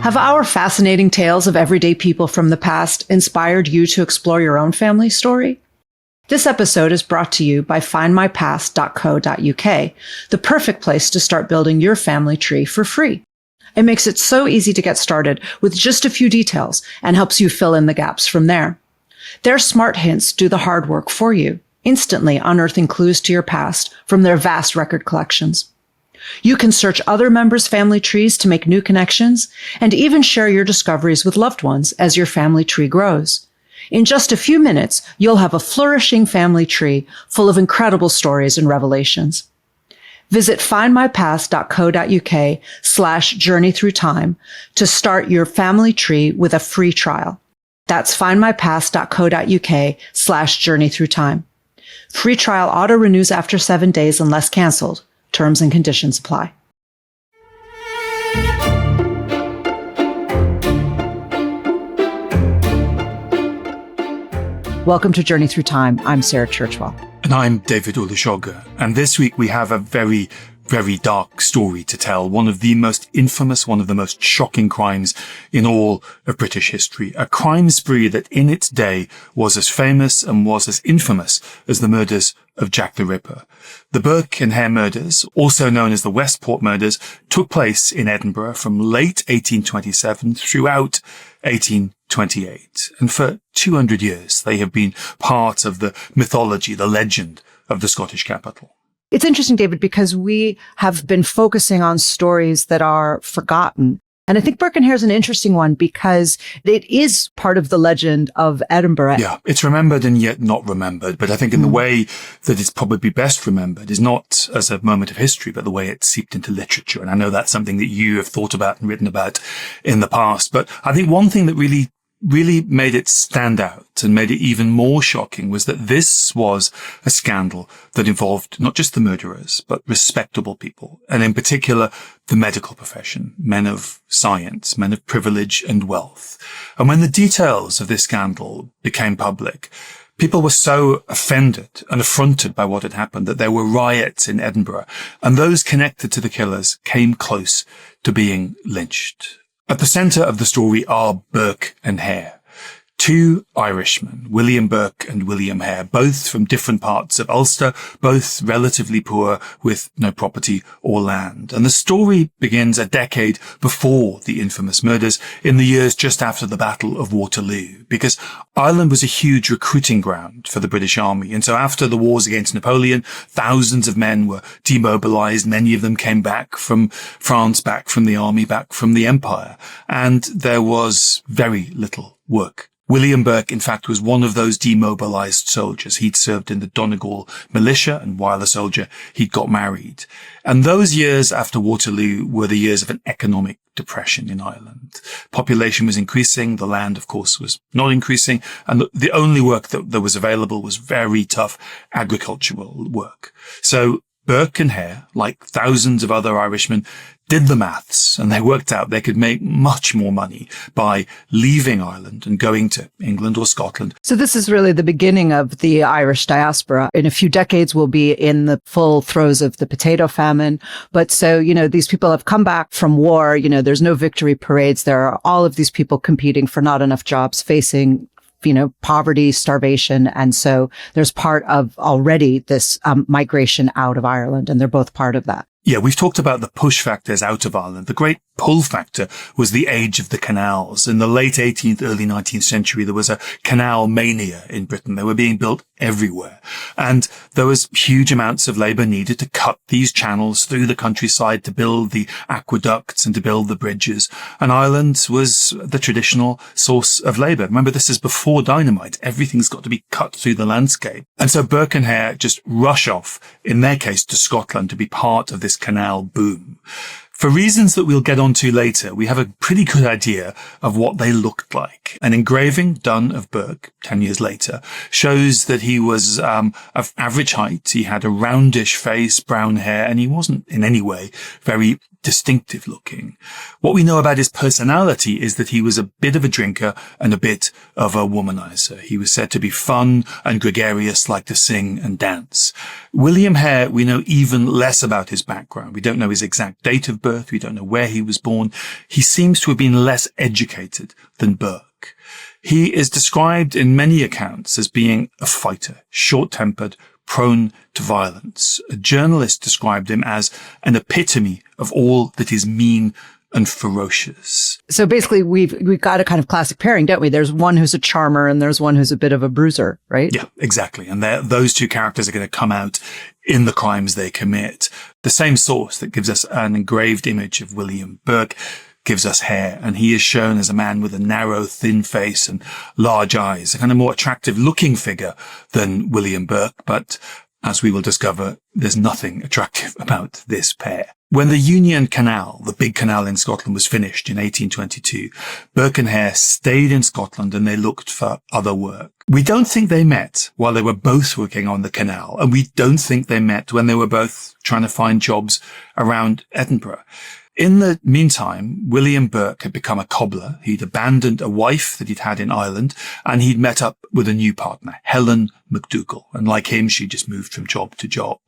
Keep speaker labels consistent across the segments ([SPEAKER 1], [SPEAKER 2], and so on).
[SPEAKER 1] Have our fascinating tales of everyday people from the past inspired you to explore your own family story? This episode is brought to you by findmypast.co.uk, the perfect place to start building your family tree for free. It makes it so easy to get started with just a few details and helps you fill in the gaps from there. Their smart hints do the hard work for you, instantly unearthing clues to your past from their vast record collections. You can search other members' family trees to make new connections and even share your discoveries with loved ones as your family tree grows. In just a few minutes, you'll have a flourishing family tree full of incredible stories and revelations. Visit findmypast.co.uk/journeythroughtime to start your family tree with a free trial. That's findmypast.co.uk/journeythroughtime. Free trial auto renews after 7 days unless canceled. Terms and conditions apply. Welcome to Journey Through Time. I'm Sarah Churchwell.
[SPEAKER 2] And I'm David Olusoga. And this week we have a very, very dark story to tell. One of the most infamous, one of the most shocking crimes in all of British history. A crime spree that in its day was as famous and was as infamous as the murders of Jack the Ripper. The Burke and Hare murders, also known as the Westport murders, took place in Edinburgh from late 1827 throughout 1828. And for 200 years, they have been part of the mythology, the legend of the Scottish capital.
[SPEAKER 1] It's interesting, David, because we have been focusing on stories that are forgotten. And I think Burke and Hare is an interesting one because it is part of the legend of Edinburgh.
[SPEAKER 2] Yeah, it's remembered and yet not remembered. But I think in the way that it's probably best remembered is not as a moment of history, but the way it seeped into literature. And I know that's something that you have thought about and written about in the past. But I think one thing that really made it stand out and made it even more shocking was that this was a scandal that involved not just the murderers, but respectable people, and in particular, the medical profession, men of science, men of privilege and wealth. And when the details of this scandal became public, people were so offended and affronted by what had happened that there were riots in Edinburgh, and those connected to the killers came close to being lynched. At the centre of the story are Burke and Hare, two Irishmen, William Burke and William Hare, both from different parts of Ulster, both relatively poor with no property or land. And the story begins a decade before the infamous murders in the years just after the Battle of Waterloo, because Ireland was a huge recruiting ground for the British Army. And so after the wars against Napoleon, thousands of men were demobilized. Many of them came back from France, back from the army, back from the empire. And there was very little work. William Burke, in fact, was one of those demobilized soldiers. He'd served in the Donegal militia, and while a soldier, he'd got married. And those years after Waterloo were the years of an economic depression in Ireland. Population was increasing. The land, of course, was not increasing. And the only work that was available was very tough agricultural work. So Burke and Hare, like thousands of other Irishmen, did the maths, and they worked out they could make much more money by leaving Ireland and going to England or Scotland.
[SPEAKER 1] So this is really the beginning of the Irish diaspora. In a few decades, we'll be in the full throes of the potato famine. But so, these people have come back from war. There's no victory parades. There are all of these people competing for not enough jobs, facing poverty, starvation. And so there's part of already this migration out of Ireland, and they're both part of that.
[SPEAKER 2] Yeah, we've talked about the push factors out of Ireland. The great pull factor was the age of the canals. In the late 18th, early 19th century, there was a canal mania in Britain. They were being built everywhere. And there was huge amounts of labour needed to cut these channels through the countryside, to build the aqueducts and to build the bridges. And Ireland was the traditional source of labour. Remember, this is before dynamite. Everything's got to be cut through the landscape. And so Burke and Hare just rush off, in their case, to Scotland to be part of this canal boom. For reasons that we'll get onto later, we have a pretty good idea of what they looked like. An engraving done of Burke 10 years later shows that he was of average height. He had a roundish face, brown hair, and he wasn't in any way very distinctive looking. What we know about his personality is that he was a bit of a drinker and a bit of a womanizer. He was said to be fun and gregarious, like to sing and dance. William Hare, we know even less about his background. We don't know his exact date of birth. We don't know where he was born. He seems to have been less educated than Burke. He is described in many accounts as being a fighter, short-tempered, prone to violence. A journalist described him as an epitome of all that is mean and ferocious.
[SPEAKER 1] So basically, we've got a kind of classic pairing, don't we? There's one who's a charmer and there's one who's a bit of a bruiser, right?
[SPEAKER 2] Yeah, exactly. And those two characters are going to come out in the crimes they commit. The same source that gives us an engraved image of William Burke gives us Hare, and he is shown as a man with a narrow, thin face and large eyes, a kind of more attractive looking figure than William Burke. But as we will discover, there's nothing attractive about this pair. When the Union Canal, the big canal in Scotland, was finished in 1822, Burke and Hare stayed in Scotland and they looked for other work. We don't think they met while they were both working on the canal, and we don't think they met when they were both trying to find jobs around Edinburgh. In the meantime, William Burke had become a cobbler. He'd abandoned a wife that he'd had in Ireland, and he'd met up with a new partner, Helen MacDougall. And like him, she just moved from job to job.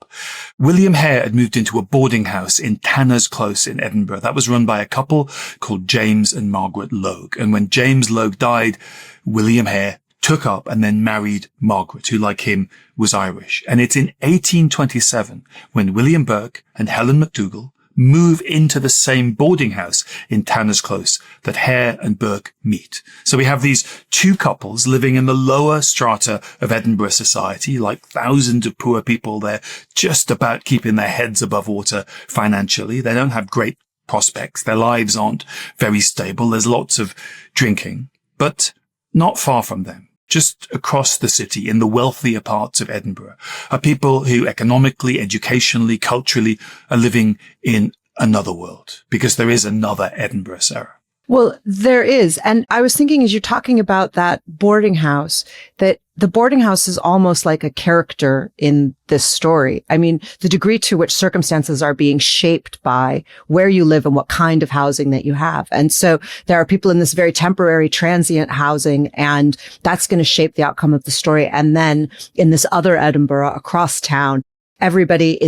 [SPEAKER 2] William Hare had moved into a boarding house in Tanner's Close in Edinburgh. That was run by a couple called James and Margaret Logue. And when James Logue died, William Hare took up and then married Margaret, who, like him, was Irish. And it's in 1827 when William Burke and Helen MacDougall move into the same boarding house in Tanner's Close that Hare and Burke meet. So we have these two couples living in the lower strata of Edinburgh society, like thousands of poor people. They're just about keeping their heads above water financially. They don't have great prospects. Their lives aren't very stable. There's lots of drinking, but not far from them, just across the city in the wealthier parts of Edinburgh, are people who economically, educationally, culturally are living in another world, because there is another Edinburgh, Sarah.
[SPEAKER 1] Well, there is. And I was thinking, as you're talking about that boarding house, that the boarding house is almost like a character in this story. I mean, the degree to which circumstances are being shaped by where you live and what kind of housing that you have. And so there are people in this very temporary transient housing, and that's going to shape the outcome of the story. And then in this other Edinburgh across town, everybody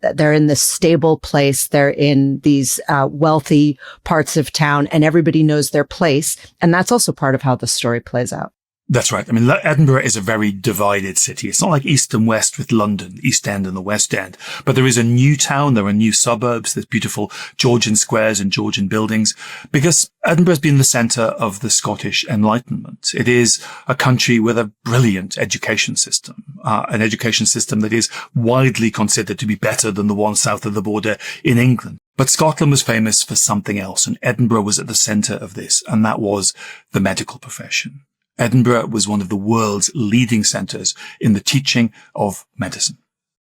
[SPEAKER 1] they're in this stable place. They're in these wealthy parts of town, and everybody knows their place. And that's also part of how the story plays out.
[SPEAKER 2] That's right. I mean, Edinburgh is a very divided city. It's not like East and West with London, East End and the West End. But there is a new town. There are new suburbs. There's beautiful Georgian squares and Georgian buildings, because Edinburgh has been the centre of the Scottish Enlightenment. It is a country with a brilliant education system, an education system that is widely considered to be better than the one south of the border in England. But Scotland was famous for something else, and Edinburgh was at the centre of this, and that was the medical profession. Edinburgh was one of the world's leading centres in the teaching of medicine.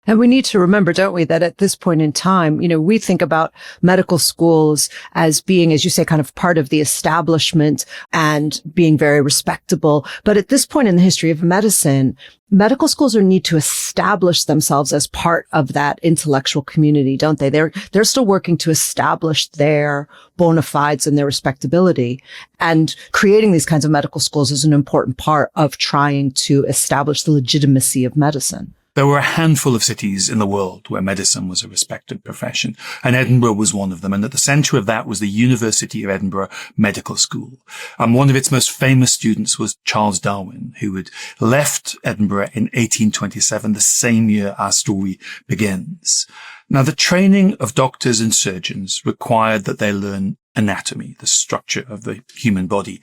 [SPEAKER 1] And we need to remember, don't we, that at this point in time, we think about medical schools as being, as you say, kind of part of the establishment and being very respectable. But at this point in the history of medicine, medical schools need to establish themselves as part of that intellectual community, don't they? They're still working to establish their bona fides and their respectability. And creating these kinds of medical schools is an important part of trying to establish the legitimacy of medicine.
[SPEAKER 2] There were a handful of cities in the world where medicine was a respected profession, and Edinburgh was one of them. And at the centre of that was the University of Edinburgh Medical School. And one of its most famous students was Charles Darwin, who had left Edinburgh in 1827, the same year our story begins. Now, the training of doctors and surgeons required that they learn anatomy, the structure of the human body.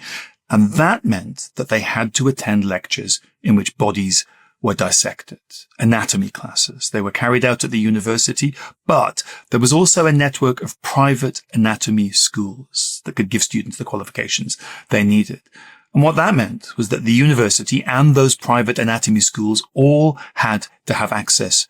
[SPEAKER 2] And that meant that they had to attend lectures in which bodies were dissected, anatomy classes. They were carried out at the university, but there was also a network of private anatomy schools that could give students the qualifications they needed. And what that meant was that the university and those private anatomy schools all had to have access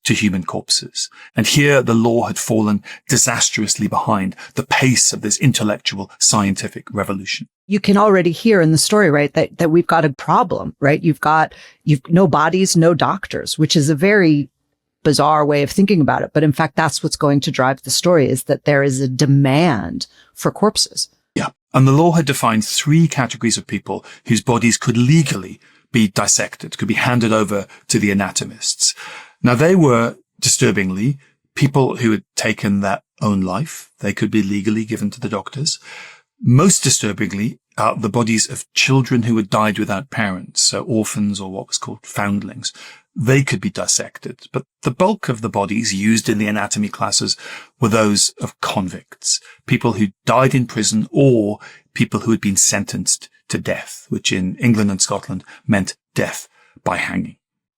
[SPEAKER 2] to human corpses. And here the law had fallen disastrously behind the pace of this intellectual scientific revolution.
[SPEAKER 1] You can already hear in the story, right, that we've got a problem, right? You've no bodies, no doctors, which is a very bizarre way of thinking about it. But in fact, that's what's going to drive the story, is that there is a demand for corpses.
[SPEAKER 2] Yeah. And the law had defined 3 categories of people whose bodies could legally be dissected, could be handed over to the anatomists. Now, they were, disturbingly, people who had taken their own life. They could be legally given to the doctors. Most disturbingly, the bodies of children who had died without parents, so orphans or what was called foundlings. They could be dissected. But the bulk of the bodies used in the anatomy classes were those of convicts, people who died in prison or people who had been sentenced to death, which in England and Scotland meant death by hanging.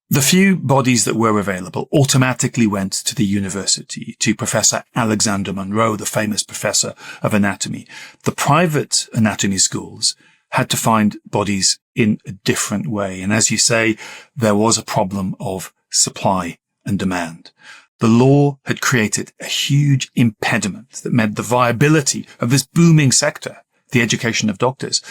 [SPEAKER 2] The few bodies that were available automatically went to the university, to Professor Alexander Monroe, the famous professor of anatomy. The private anatomy schools had to find bodies in a different way. And as you say, there was a problem of supply and demand. The law had created a huge impediment that meant the viability of this booming sector, the education of doctors,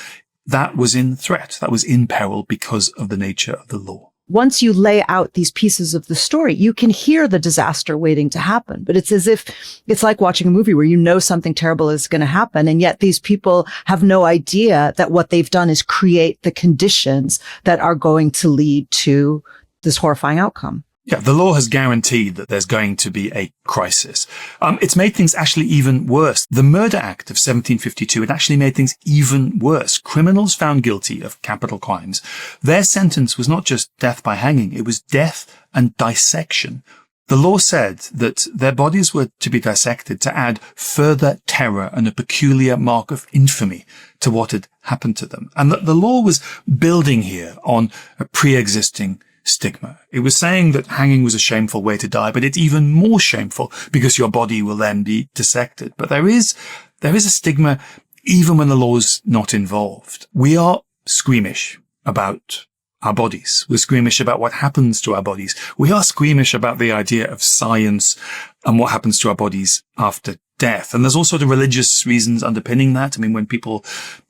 [SPEAKER 2] that was in threat, that was in peril because of the nature of the law.
[SPEAKER 1] Once you lay out these pieces of the story, you can hear the disaster waiting to happen. But it's as if it's like watching a movie where you know something terrible is going to happen. And yet these people have no idea that what they've done is create the conditions that are going to lead to this horrifying outcome.
[SPEAKER 2] Yeah, the law has guaranteed that there's going to be a crisis. It's made things actually even worse. The Murder Act of 1752 had actually made things even worse. Criminals found guilty of capital crimes, their sentence was not just death by hanging, it was death and dissection. The law said that their bodies were to be dissected to add further terror and a peculiar mark of infamy to what had happened to them. And that the law was building here on a pre-existing stigma. It was saying that hanging was a shameful way to die, but it's even more shameful because your body will then be dissected. But there is a stigma even when the law's not involved. We are squeamish about our bodies. We're squeamish about what happens to our bodies. We are squeamish about the idea of science and what happens to our bodies after death. And there's all sort of religious reasons underpinning that. I mean, when people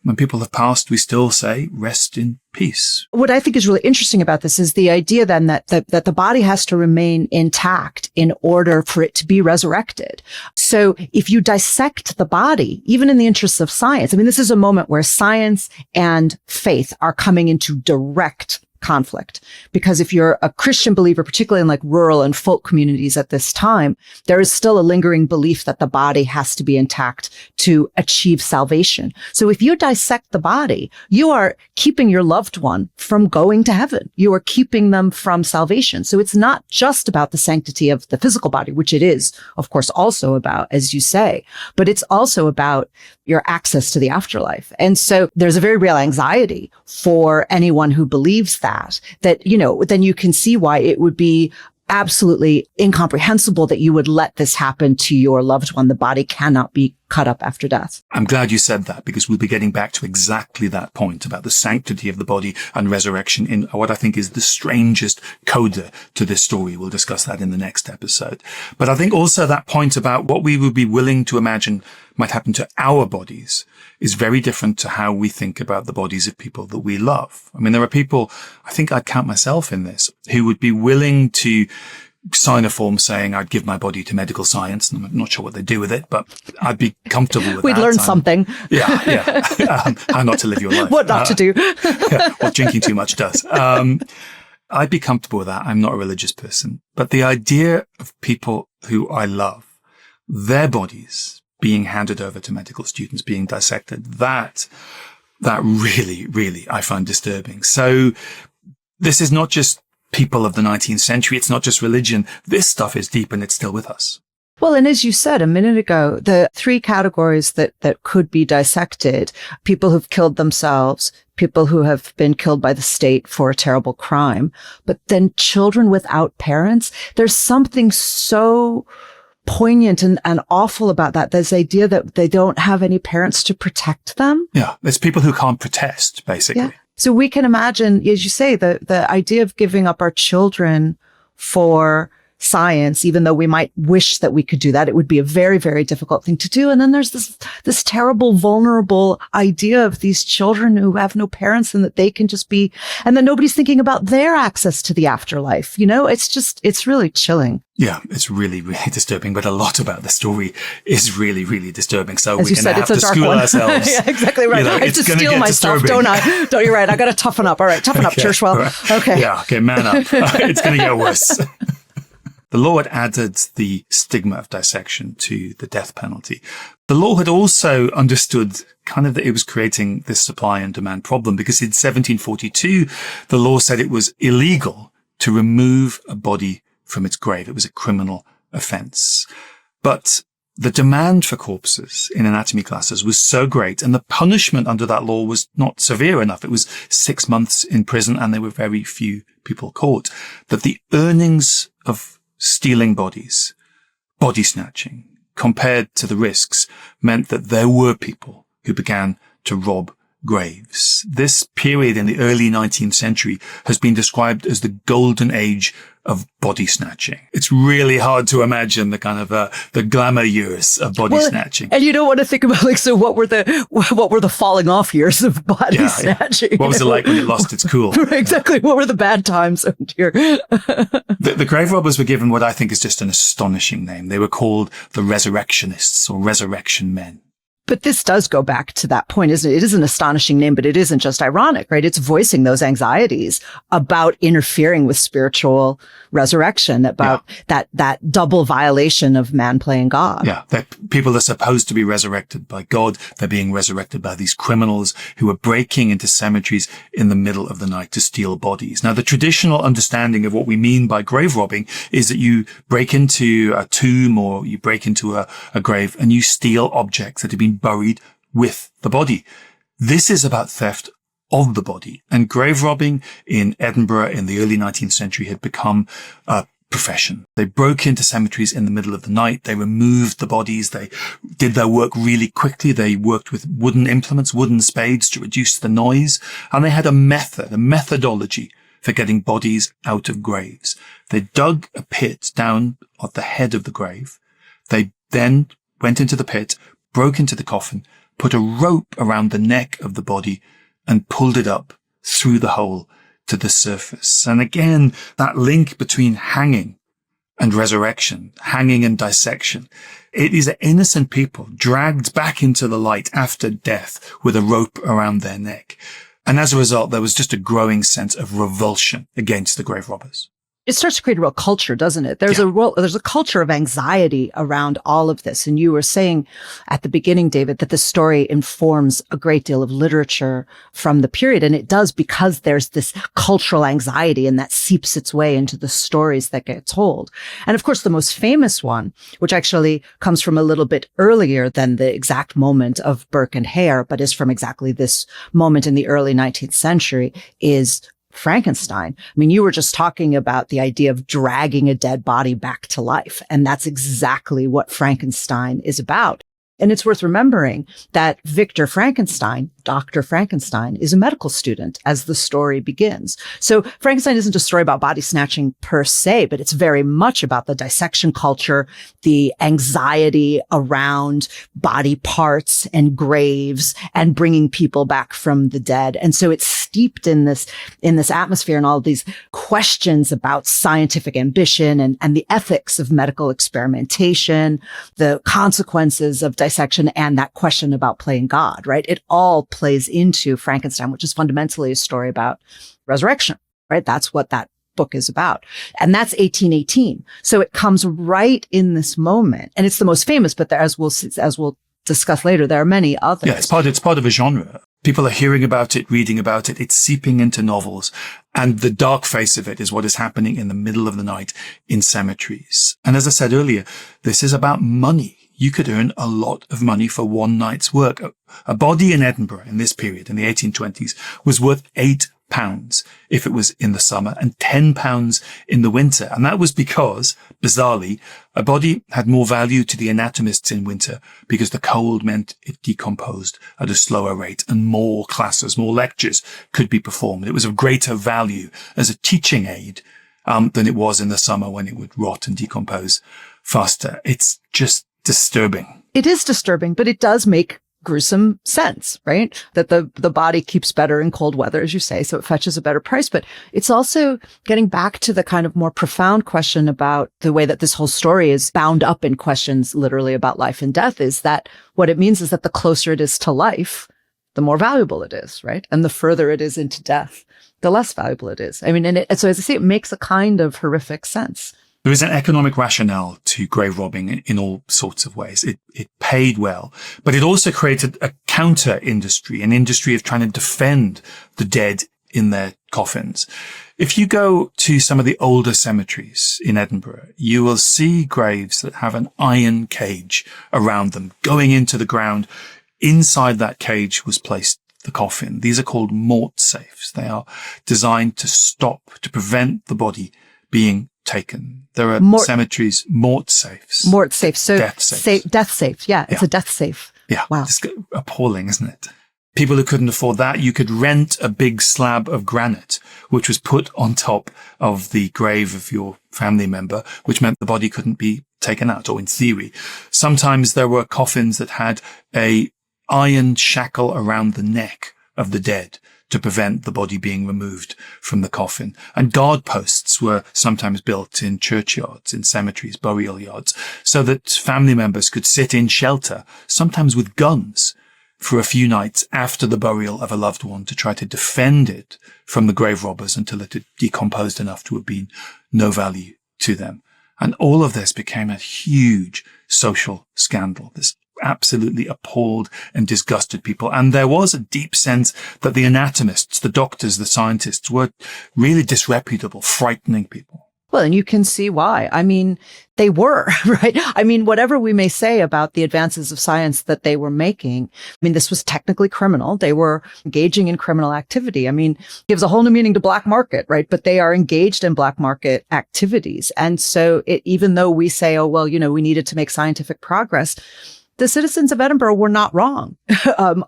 [SPEAKER 2] have passed, we still say, rest in peace.
[SPEAKER 1] What I think is really interesting about this is the idea then that the body has to remain intact in order for it to be resurrected. So if you dissect the body, even in the interests of science, I mean, this is a moment where science and faith are coming into direct conflict. Because if you're a Christian believer, particularly in like rural and folk communities at this time, there is still a lingering belief that the body has to be intact to achieve salvation. So if you dissect the body, you are keeping your loved one from going to heaven. You are keeping them from salvation. So it's not just about the sanctity of the physical body, which it is, of course, also about, as you say, but it's also about your access to the afterlife. And so there's a very real anxiety for anyone who believes that, you know, then you can see why it would be absolutely incomprehensible that you would let this happen to your loved one. The body cannot be cut up after death.
[SPEAKER 2] I'm glad you said that, because we'll be getting back to exactly that point about the sanctity of the body and resurrection in what I think is the strangest coda to this story. We'll discuss that in the next episode. But I think also that point about what we would be willing to imagine might happen to our bodies is very different to how we think about the bodies of people that we love. I mean, there are people, I think I'd count myself in this, who would be willing to sign a form saying I'd give my body to medical science, and I'm not sure what they do with it, but I'd be comfortable with that.
[SPEAKER 1] We'd learn something.
[SPEAKER 2] Yeah. How not to live your life.
[SPEAKER 1] What not to do.
[SPEAKER 2] What drinking too much does. I'd be comfortable with that. I'm not a religious person. But the idea of people who I love, their bodies being handed over to medical students, being dissected, that really, really I find disturbing. So this is not just people of the 19th century. It's not just religion. This stuff is deep and it's still with us.
[SPEAKER 1] Well, and as you said a minute ago, the 3 categories that could be dissected, people who've killed themselves, people who have been killed by the state for a terrible crime, but then children without parents. There's something so poignant and awful about that. This idea that they don't have any parents to protect them.
[SPEAKER 2] Yeah. There's people who can't protest, basically.
[SPEAKER 1] Yeah. So we can imagine, as you say, the idea of giving up our children for science, even though we might wish that we could do that. It would be a very, very difficult thing to do. And then there's this terrible, vulnerable idea of these children who have no parents and that they can just be, and then nobody's thinking about their access to the afterlife. It's really chilling.
[SPEAKER 2] Yeah, it's really, really disturbing, but a lot about the story is really, really disturbing. So
[SPEAKER 1] as
[SPEAKER 2] we're going to have to school ourselves.
[SPEAKER 1] Yeah, exactly right. I have to steel myself,
[SPEAKER 2] disturbing.
[SPEAKER 1] don't I? Don't you right? I got to toughen up. All right, toughen up, Churchwell.
[SPEAKER 2] Right.
[SPEAKER 1] Okay.
[SPEAKER 2] Yeah, okay, man up. It's going to get worse. The law had added the stigma of dissection to the death penalty. The law had also understood kind of that it was creating this supply and demand problem, because in 1742, the law said it was illegal to remove a body from its grave. It was a criminal offense. But the demand for corpses in anatomy classes was so great, and the punishment under that law was not severe enough. It was 6 months in prison, and there were very few people caught, that the earnings of stealing bodies, body snatching, compared to the risks, meant that there were people who began to rob graves. This period in the early 19th century has been described as the golden age of body snatching. It's really hard to imagine the kind of the glamour years of body snatching.
[SPEAKER 1] And you don't want to think about so what were the falling off years of body snatching?
[SPEAKER 2] Yeah. What was it like when it lost its cool?
[SPEAKER 1] Exactly. What were the bad times? Oh dear.
[SPEAKER 2] The grave robbers were given what I think is just an astonishing name. They were called the resurrectionists or resurrection men.
[SPEAKER 1] But this does go back to that point, isn't it? It is an astonishing name, but it isn't just ironic, right? It's voicing those anxieties about interfering with spiritual resurrection, about that double violation of man playing God.
[SPEAKER 2] Yeah, people are supposed to be resurrected by God. They're being resurrected by these criminals who are breaking into cemeteries in the middle of the night to steal bodies. Now, the traditional understanding of what we mean by grave robbing is that you break into a tomb or you break into a grave and you steal objects that have been buried with the body. This is about theft of the body, and grave robbing in Edinburgh in the early 19th century had become a profession. They broke into cemeteries in the middle of the night. They removed the bodies. They did their work really quickly. They worked with wooden implements, wooden spades to reduce the noise. And they had a methodology for getting bodies out of graves. They dug a pit down at the head of the grave. They then went into the pit, broke into the coffin, put a rope around the neck of the body and pulled it up through the hole to the surface. And again, that link between hanging and resurrection, hanging and dissection. It is innocent people dragged back into the light after death with a rope around their neck. And as a result, there was just a growing sense of revulsion against the grave robbers.
[SPEAKER 1] It starts to create a real culture, doesn't it? There's a culture of anxiety around all of this. And you were saying at the beginning, David, that the story informs a great deal of literature from the period. And it does because there's this cultural anxiety and that seeps its way into the stories that get told. And of course, the most famous one, which actually comes from a little bit earlier than the exact moment of Burke and Hare, but is from exactly this moment in the early 19th century, is Frankenstein. I mean, you were just talking about the idea of dragging a dead body back to life. And that's exactly what Frankenstein is about. And it's worth remembering that Victor Frankenstein, Dr. Frankenstein, is a medical student as the story begins. So Frankenstein isn't a story about body snatching per se, but it's very much about the dissection culture, the anxiety around body parts and graves and bringing people back from the dead. And so it's steeped in this atmosphere and all of these questions about scientific ambition and the ethics of medical experimentation, the consequences of dissection, and that question about playing God, right? It all plays into Frankenstein, which is fundamentally a story about resurrection, right? That's what that book is about. And that's 1818. So it comes right in this moment. And it's the most famous, but as we'll discuss later, there are many others.
[SPEAKER 2] Yeah, it's part of a genre. People are hearing about it, reading about it. It's seeping into novels. And the dark face of it is what is happening in the middle of the night in cemeteries. And as I said earlier, this is about money. You could earn a lot of money for one night's work. A body in Edinburgh in this period, in the 1820s, was worth £8 if it was in the summer and £10 in the winter. And that was because, bizarrely, a body had more value to the anatomists in winter because the cold meant it decomposed at a slower rate and more classes, more lectures could be performed. It was of greater value as a teaching aid than it was in the summer when it would rot and decompose faster. It's just disturbing.
[SPEAKER 1] It is disturbing, but it does make gruesome sense, right? That the body keeps better in cold weather, as you say, so it fetches a better price. But it's also getting back to the kind of more profound question about the way that this whole story is bound up in questions literally about life and death, is that what it means is that the closer it is to life, the more valuable it is, right? And the further it is into death, the less valuable it is. I mean, and so as I say, it makes a kind of horrific sense.
[SPEAKER 2] There is an economic rationale to grave robbing in all sorts of ways. It paid well, but it also created a counter industry, an industry of trying to defend the dead in their coffins. If you go to some of the older cemeteries in Edinburgh, you will see graves that have an iron cage around them going into the ground. Inside that cage was placed the coffin. These are called mort safes. They are designed to prevent the body being taken. There are cemeteries, mort safes.
[SPEAKER 1] Mort safes. So
[SPEAKER 2] death safes.
[SPEAKER 1] Death safe. Yeah, it's a death safe.
[SPEAKER 2] Yeah.
[SPEAKER 1] Wow.
[SPEAKER 2] It's appalling, isn't it? People who couldn't afford that, you could rent a big slab of granite, which was put on top of the grave of your family member, which meant the body couldn't be taken out, or in theory. Sometimes there were coffins that had a iron shackle around the neck of the dead to prevent the body being removed from the coffin. And guard posts were sometimes built in churchyards, in cemeteries, burial yards, so that family members could sit in shelter, sometimes with guns, for a few nights after the burial of a loved one to try to defend it from the grave robbers until it had decomposed enough to have been no value to them. And all of this became a huge social scandal. This absolutely appalled and disgusted people. And there was a deep sense that the anatomists, the doctors, the scientists were really disreputable, frightening people.
[SPEAKER 1] Well, and you can see why. I mean, they were, right? I mean, whatever we may say about the advances of science that they were making, I mean, this was technically criminal. They were engaging in criminal activity. I mean, it gives a whole new meaning to black market, right? But they are engaged in black market activities. And so even though we say, oh, well, we needed to make scientific progress, the citizens of Edinburgh were not wrong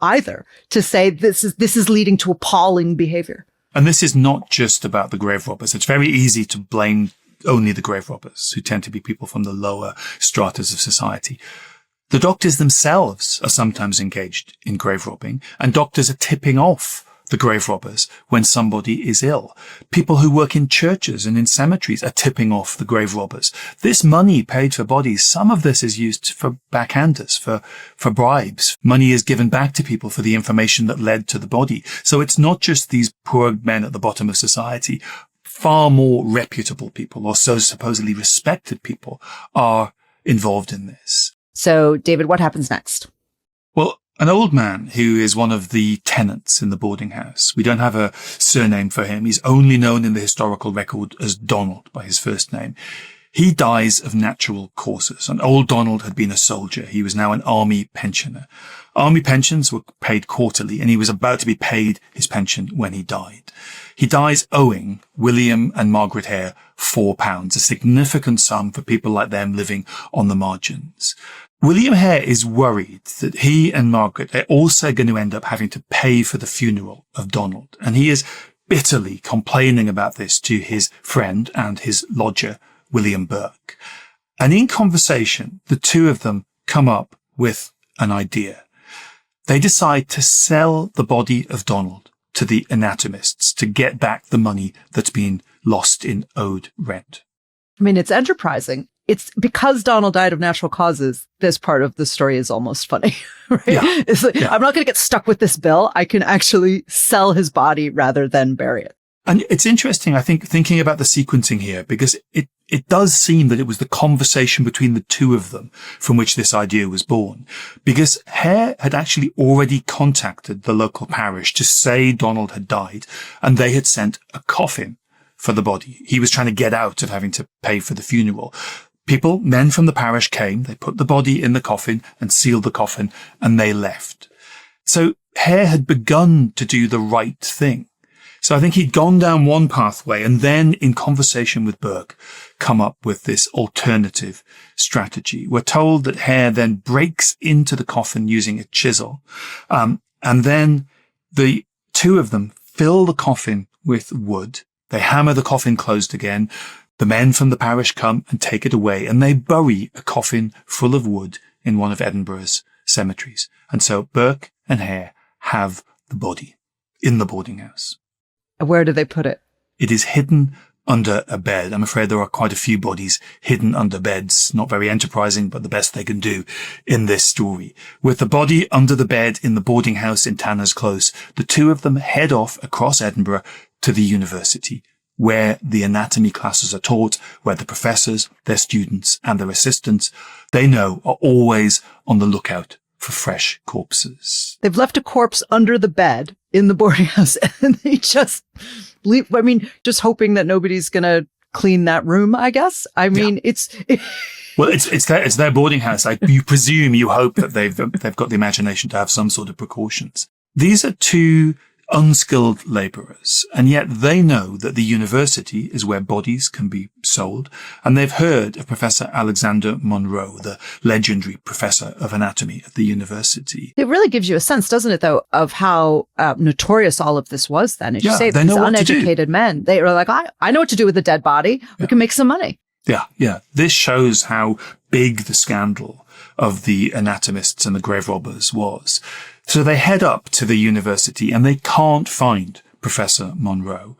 [SPEAKER 1] either to say this is leading to appalling behavior.
[SPEAKER 2] And this is not just about the grave robbers. It's very easy to blame only the grave robbers, who tend to be people from the lower stratas of society. The doctors themselves are sometimes engaged in grave robbing, and doctors are tipping off the grave robbers when somebody is ill. People who work in churches and in cemeteries are tipping off the grave robbers. This money paid for bodies, some of this is used for backhanders, for bribes. Money is given back to people for the information that led to the body. So it's not just these poor men at the bottom of society. Far more reputable people, or so supposedly respected people, are involved in this.
[SPEAKER 1] So, David, what happens next?
[SPEAKER 2] Well, an old man who is one of the tenants in the boarding house. We don't have a surname for him. He's only known in the historical record as Donald by his first name. He dies of natural causes. And old Donald had been a soldier. He was now an army pensioner. Army pensions were paid quarterly, and he was about to be paid his pension when he died. He dies owing William and Margaret Hare £4, a significant sum for people like them living on the margins. William Hare is worried that he and Margaret are also going to end up having to pay for the funeral of Donald. And he is bitterly complaining about this to his friend and his lodger, William Burke. And in conversation, the two of them come up with an idea. They decide to sell the body of Donald to the anatomists to get back the money that's been lost in owed rent.
[SPEAKER 1] I mean, it's enterprising. It's because Donald died of natural causes. This part of the story is almost funny, right?
[SPEAKER 2] Yeah.
[SPEAKER 1] It's like, I'm not going to get stuck with this bill. I can actually sell his body rather than bury it.
[SPEAKER 2] And it's interesting, I think, thinking about the sequencing here, because it does seem that it was the conversation between the two of them from which this idea was born. Because Hare had actually already contacted the local parish to say Donald had died, and they had sent a coffin for the body. He was trying to get out of having to pay for the funeral. Men from the parish came, they put the body in the coffin and sealed the coffin, and they left. So Hare had begun to do the right thing. So I think he'd gone down one pathway and then, in conversation with Burke, come up with this alternative strategy. We're told that Hare then breaks into the coffin using a chisel. And then the two of them fill the coffin with wood. They hammer the coffin closed again. The men from the parish come and take it away, and they bury a coffin full of wood in one of Edinburgh's cemeteries. And so Burke and Hare have the body in the boarding house.
[SPEAKER 1] Where do they put it?
[SPEAKER 2] It is hidden under a bed. I'm afraid there are quite a few bodies hidden under beds. Not very enterprising, but the best they can do in this story. With the body under the bed in the boarding house in Tanner's Close, the two of them head off across Edinburgh to the university, where the anatomy classes are taught, where the professors, their students, and their assistants, they know, are always on the lookout for fresh corpses.
[SPEAKER 1] They've left a corpse under the bed in the boarding house, and they just leave. I mean, just hoping that nobody's going to clean that room, I guess. I mean,
[SPEAKER 2] Well, it's their boarding house. You presume, you hope that they've got the imagination to have some sort of precautions. These are two unskilled labourers, and yet they know that the university is where bodies can be sold, and they've heard of Professor Alexander Monro, the legendary professor of anatomy at the university.
[SPEAKER 1] It really gives you a sense, doesn't it, though, of how notorious all of this was then. As you say, these uneducated men, they were like, I know what to do with a dead body. We can make some money.
[SPEAKER 2] Yeah. This shows how big the scandal of the anatomists and the grave robbers was. So they head up to the university and they can't find Professor Monro.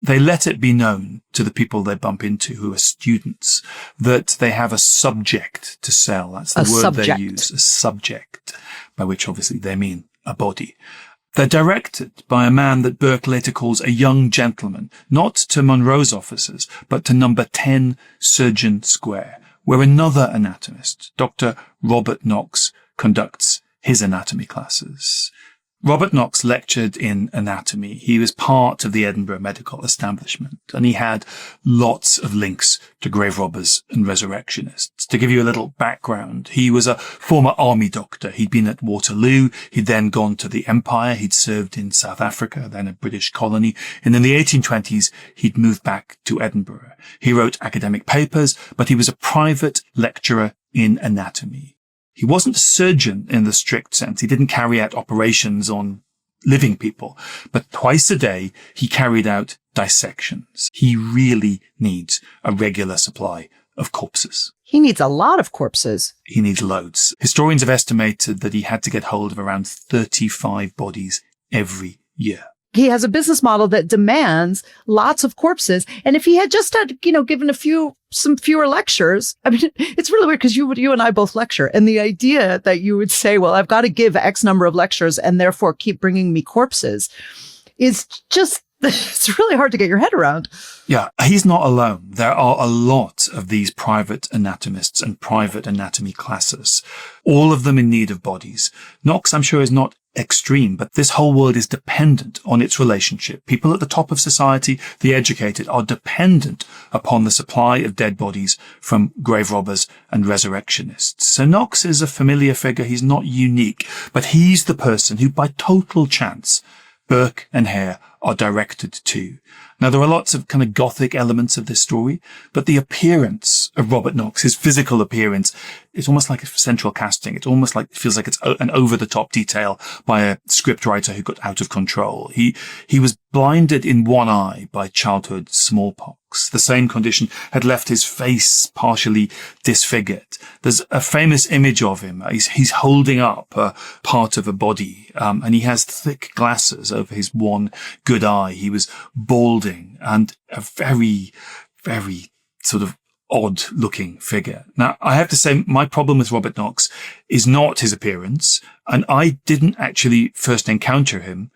[SPEAKER 2] They let it be known to the people they bump into, who are students, that they have a subject to sell. That's the word they use, a subject, by which obviously they mean a body. They're directed by a man that Burke later calls a young gentleman, not to Monro's offices, but to number 10 Surgeon Square, where another anatomist, Dr. Robert Knox, conducts his anatomy classes. Robert Knox lectured in anatomy. He was part of the Edinburgh medical establishment, and he had lots of links to grave robbers and resurrectionists. To give you a little background, he was a former army doctor. He'd been at Waterloo. He'd then gone to the Empire. He'd served in South Africa, then a British colony. And in the 1820s, he'd moved back to Edinburgh. He wrote academic papers, but he was a private lecturer in anatomy. He wasn't a surgeon in the strict sense. He didn't carry out operations on living people, but twice a day he carried out dissections. He really needs a regular supply of corpses.
[SPEAKER 1] He needs a lot of corpses.
[SPEAKER 2] He needs loads. Historians have estimated that he had to get hold of around 35 bodies every year.
[SPEAKER 1] He has a business model that demands lots of corpses. And if he had just had, given some fewer lectures, I mean, it's really weird because you and I both lecture. And the idea that you would say, well, I've got to give X number of lectures and therefore keep bringing me corpses is just, it's really hard to get your head around.
[SPEAKER 2] Yeah, he's not alone. There are a lot of these private anatomists and private anatomy classes, all of them in need of bodies. Knox, I'm sure, is not extreme, but this whole world is dependent on its relationship. People at the top of society, the educated, are dependent upon the supply of dead bodies from grave robbers and resurrectionists. So Knox is a familiar figure. He's not unique, but he's the person who, by total chance, Burke and Hare are directed to. Now, there are lots of kind of gothic elements of this story, but the appearance of Robert Knox, his physical appearance, is almost like a central casting. It's almost like, it feels like it's an over-the-top detail by a scriptwriter who got out of control. He was blinded in one eye by childhood smallpox. The same condition had left his face partially disfigured. There's a famous image of him. He's holding up a part of a body, and he has thick glasses over his one good eye. He was balding and a very, very sort of odd-looking figure. Now, I have to say, my problem with Robert Knox is not his appearance, and I didn't actually first encounter him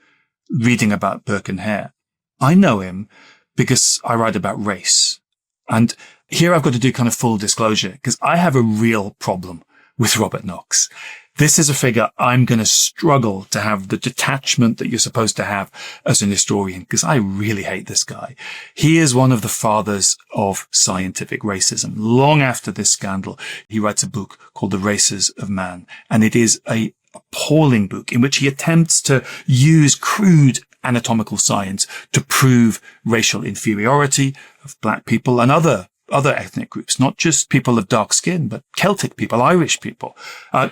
[SPEAKER 2] reading about Burke and Hare. I know him because I write about race. And here I've got to do kind of full disclosure, because I have a real problem with Robert Knox. This is a figure I'm going to struggle to have the detachment that you're supposed to have as an historian, because I really hate this guy. He is one of the fathers of scientific racism. Long after this scandal, he writes a book called The Races of Man, and it is a appalling book in which he attempts to use crude anatomical science to prove racial inferiority of black people and other ethnic groups, not just people of dark skin, but Celtic people, Irish people,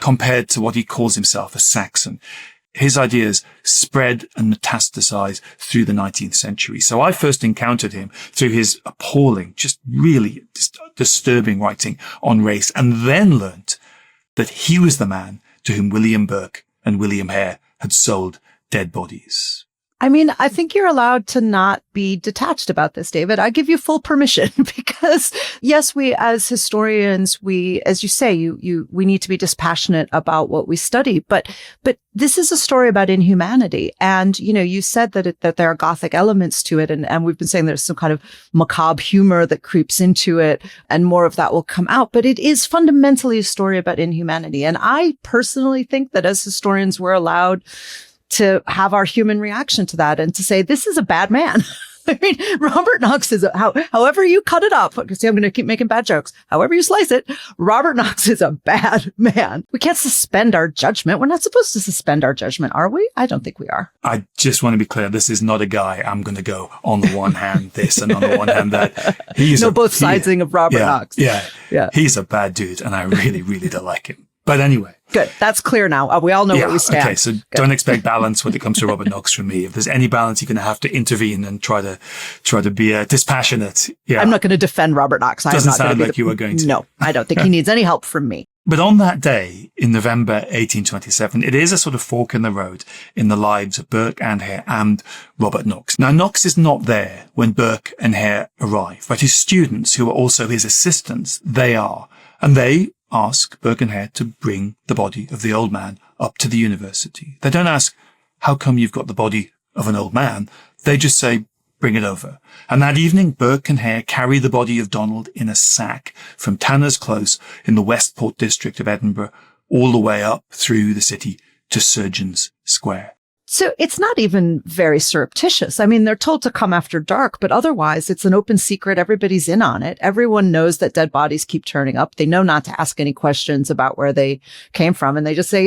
[SPEAKER 2] compared to what he calls himself a Saxon. his ideas spread and metastasized through the 19th century. So I first encountered him through his appalling, just really disturbing writing on race, and then learnt that he was the man to whom William Burke and William Hare had sold dead bodies.
[SPEAKER 1] I mean, I think you're allowed to not be detached about this, David. I give you full permission because, yes, we as historians, as you say, we need to be dispassionate about what we study. But this is a story about inhumanity. And, you said that there are Gothic elements to it. And we've been saying there's some kind of macabre humor that creeps into it, and more of that will come out. But it is fundamentally a story about inhumanity. And I personally think that as historians, we're allowed to have our human reaction to that and to say, this is a bad man. I mean, Robert Knox is, however you cut it up, see, I'm going to keep making bad jokes. However you slice it, Robert Knox is a bad man. We can't suspend our judgment. We're not supposed to suspend our judgment, are we? I don't think we are.
[SPEAKER 2] I just want to be clear. This is not a guy I'm going to go on the one hand this and on the one hand that. He's
[SPEAKER 1] both sidesing of Robert Knox.
[SPEAKER 2] Yeah. He's a bad dude, and I really, really don't like him. But anyway.
[SPEAKER 1] Good. That's clear now. We all know where we stand.
[SPEAKER 2] Okay, so don't expect balance when it comes to Robert Knox from me. If there's any balance, you're going to have to intervene and try to be dispassionate. Yeah.
[SPEAKER 1] I'm not going to defend Robert Knox.
[SPEAKER 2] Doesn't sound like you are going to.
[SPEAKER 1] No, I don't think he needs any help from me.
[SPEAKER 2] But on that day, in November 1827, it is a sort of fork in the road in the lives of Burke and Hare and Robert Knox. Now, Knox is not there when Burke and Hare arrive, but his students, who are also his assistants, they are. And they ask Burke and Hare to bring the body of the old man up to the university. They don't ask, how come you've got the body of an old man? They just say, bring it over. And that evening, Burke and Hare carry the body of Donald in a sack from Tanner's Close in the Westport district of Edinburgh all the way up through the city to Surgeons Square.
[SPEAKER 1] So it's not even very surreptitious. I mean, they're told to come after dark, but otherwise it's an open secret. Everybody's in on it. Everyone knows that dead bodies keep turning up. They know not to ask any questions about where they came from. And they just say,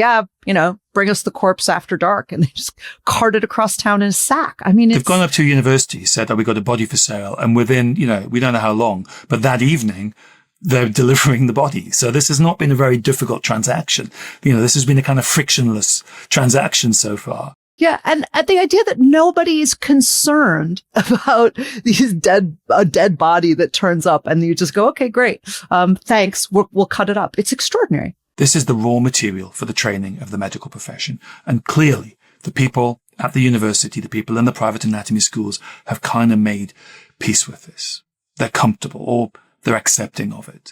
[SPEAKER 1] bring us the corpse after dark. And they just cart it across town in a sack. I mean,
[SPEAKER 2] they've gone up to university, said that we got a body for sale. And within, we don't know how long, but that evening, they're delivering the body. So this has not been a very difficult transaction. This has been a kind of frictionless transaction so far.
[SPEAKER 1] Yeah. And the idea that nobody's concerned about a dead body that turns up and you just go, okay, great. Thanks. We'll cut it up. It's extraordinary.
[SPEAKER 2] This is the raw material for the training of the medical profession. And clearly the people at the university, the people in the private anatomy schools have kind of made peace with this. They're comfortable or they're accepting of it.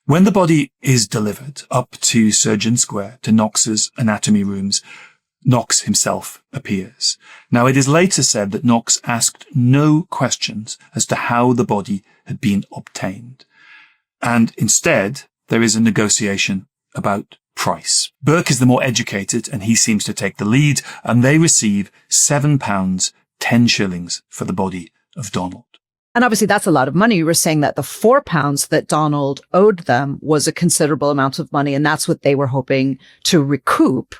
[SPEAKER 2] When the body is delivered up to Surgeon Square, to Knox's anatomy rooms, Knox himself appears. Now, it is later said that Knox asked no questions as to how the body had been obtained. And instead, there is a negotiation about price. Burke is the more educated, and he seems to take the lead, and they receive £7, 10 shillings for the body of Donald.
[SPEAKER 1] And obviously that's a lot of money. You were saying that the £4 that Donald owed them was a considerable amount of money, and that's what they were hoping to recoup.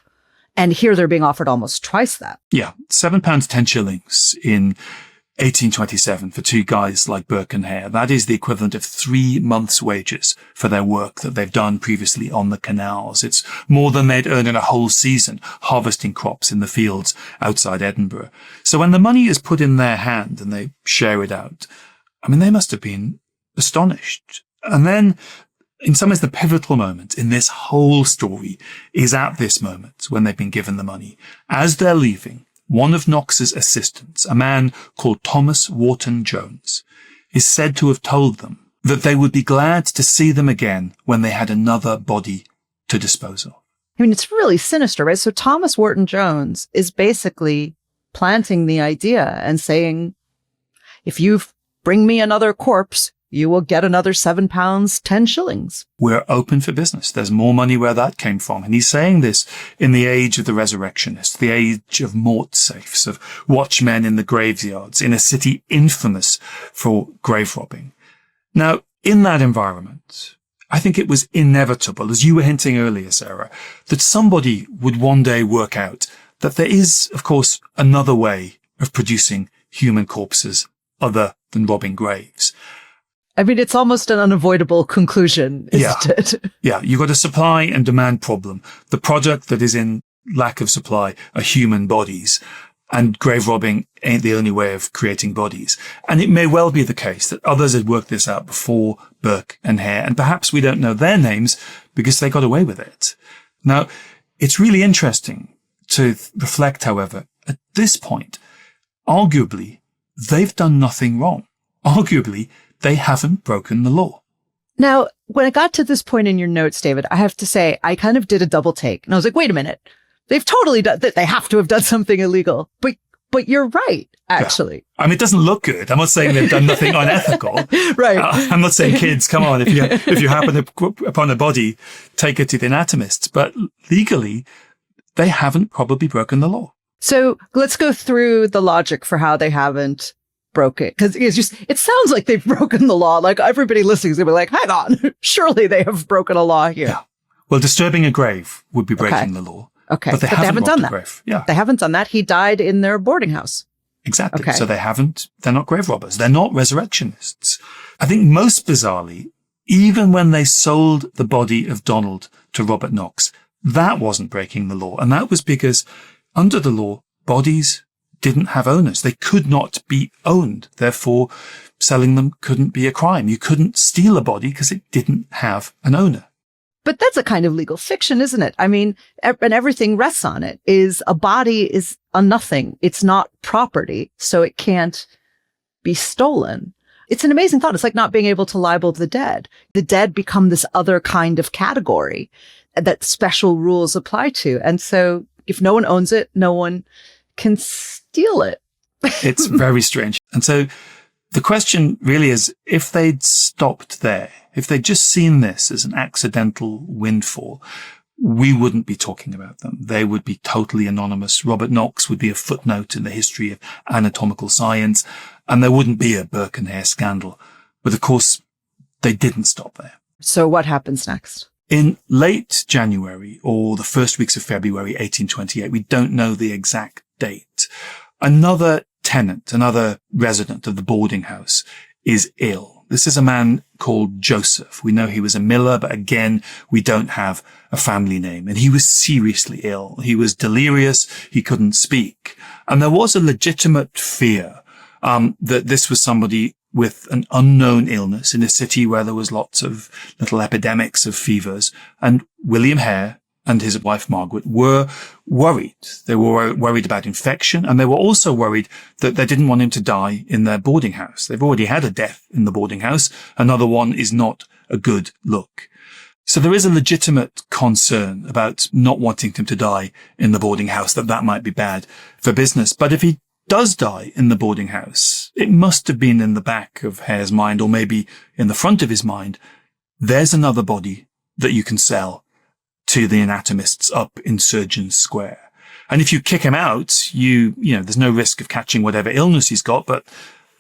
[SPEAKER 1] And here they're being offered almost twice that.
[SPEAKER 2] Yeah, £7, 10 shillings in 1827 for two guys like Burke and Hare. That is the equivalent of 3 months' wages for their work that they've done previously on the canals. It's more than they'd earn in a whole season harvesting crops in the fields outside Edinburgh. So when the money is put in their hand and they share it out, they must have been astonished. And then, in some ways, the pivotal moment in this whole story is at this moment when they've been given the money. As they're leaving, one of Knox's assistants, a man called Thomas Wharton Jones, is said to have told them that they would be glad to see them again when they had another body to dispose of.
[SPEAKER 1] It's really sinister, right? So Thomas Wharton Jones is basically planting the idea and saying, if you bring me another corpse, you will get another £7, 10 shillings.
[SPEAKER 2] We're open for business. There's more money where that came from. And he's saying this in the age of the resurrectionists, the age of mort safes, of watchmen in the graveyards, in a city infamous for grave robbing. Now, in that environment, I think it was inevitable, as you were hinting earlier, Sarah, that somebody would one day work out that there is, of course, another way of producing human corpses other than robbing graves.
[SPEAKER 1] It's almost an unavoidable conclusion, isn't it?
[SPEAKER 2] Yeah, you've got a supply and demand problem. The product that is in lack of supply are human bodies, and grave robbing ain't the only way of creating bodies. And it may well be the case that others had worked this out before Burke and Hare, and perhaps we don't know their names because they got away with it. Now, it's really interesting to reflect, however, at this point, arguably, they've done nothing wrong. Arguably, they haven't broken the law.
[SPEAKER 1] Now, when I got to this point in your notes, David, I have to say, I kind of did a double take. And I was like, wait a minute. They've totally done that. They have to have done something illegal. But you're right, actually.
[SPEAKER 2] Yeah. I mean, it doesn't look good. I'm not saying they've done nothing unethical.
[SPEAKER 1] Right.
[SPEAKER 2] I'm not saying, kids, come on, if you happen upon a body, take it to the anatomists. But legally, they haven't probably broken the law.
[SPEAKER 1] So let's go through the logic for how they haven't broken it. Because it sounds like they've broken the law. Like everybody listening is going to be like, hang on, surely they have broken a law here.
[SPEAKER 2] Yeah. Well, disturbing a grave would be breaking the law.
[SPEAKER 1] Okay.
[SPEAKER 2] But they haven't done that. Grave. Yeah.
[SPEAKER 1] They haven't done that. He died in their boarding house.
[SPEAKER 2] Exactly.
[SPEAKER 1] Okay.
[SPEAKER 2] So they're not grave robbers. They're not resurrectionists. I think most bizarrely, even when they sold the body of Donald to Robert Knox, that wasn't breaking the law. And that was because under the law, bodies didn't have owners. They could not be owned. Therefore, selling them couldn't be a crime. You couldn't steal a body because it didn't have an owner.
[SPEAKER 1] But that's a kind of legal fiction, isn't it? I mean, and everything rests on it. Is a body is a nothing. It's not property, so it can't be stolen. It's an amazing thought. It's like not being able to libel the dead. The dead become this other kind of category that special rules apply to. And so if no one owns it, no one can steal it.
[SPEAKER 2] It's very strange. And so the question really is, if they'd stopped there, if they'd just seen this as an accidental windfall, we wouldn't be talking about them. They would be totally anonymous. Robert Knox would be a footnote in the history of anatomical science, and there wouldn't be a Burke and Hare scandal. But of course, they didn't stop there.
[SPEAKER 1] So what happens next?
[SPEAKER 2] In late January or the first weeks of February 1828, we don't know the exact date, another tenant, another resident of the boarding house is ill. This is a man called Joseph. We know he was a miller, but again, we don't have a family name. And he was seriously ill. He was delirious. He couldn't speak. And there was a legitimate fear that this was somebody with an unknown illness in a city where there was lots of little epidemics of fevers. And William Hare and his wife Margaret were worried. They were worried about infection, and they were also worried that they didn't want him to die in their boarding house. They've already had a death in the boarding house. Another one is not a good look. So there is a legitimate concern about not wanting him to die in the boarding house, that might be bad for business. But if he does die in the boarding house, it must have been in the back of Hare's mind, or maybe in the front of his mind. There's another body that you can sell to the anatomists up in Surgeons Square. And if you kick him out, you know, there's no risk of catching whatever illness he's got, but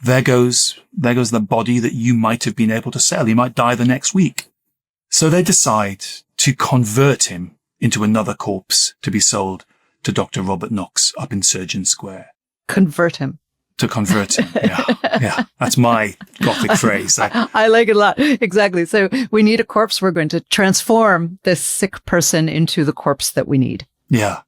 [SPEAKER 2] there goes the body that you might have been able to sell. He might die the next week. So they decide to convert him into another corpse to be sold to Dr. Robert Knox up in Surgeons Square.
[SPEAKER 1] Convert him.
[SPEAKER 2] To convert him. Yeah. That's my Gothic phrase.
[SPEAKER 1] I like it a lot. Exactly. So we need a corpse. We're going to transform this sick person into the corpse that we need.
[SPEAKER 2] Yeah.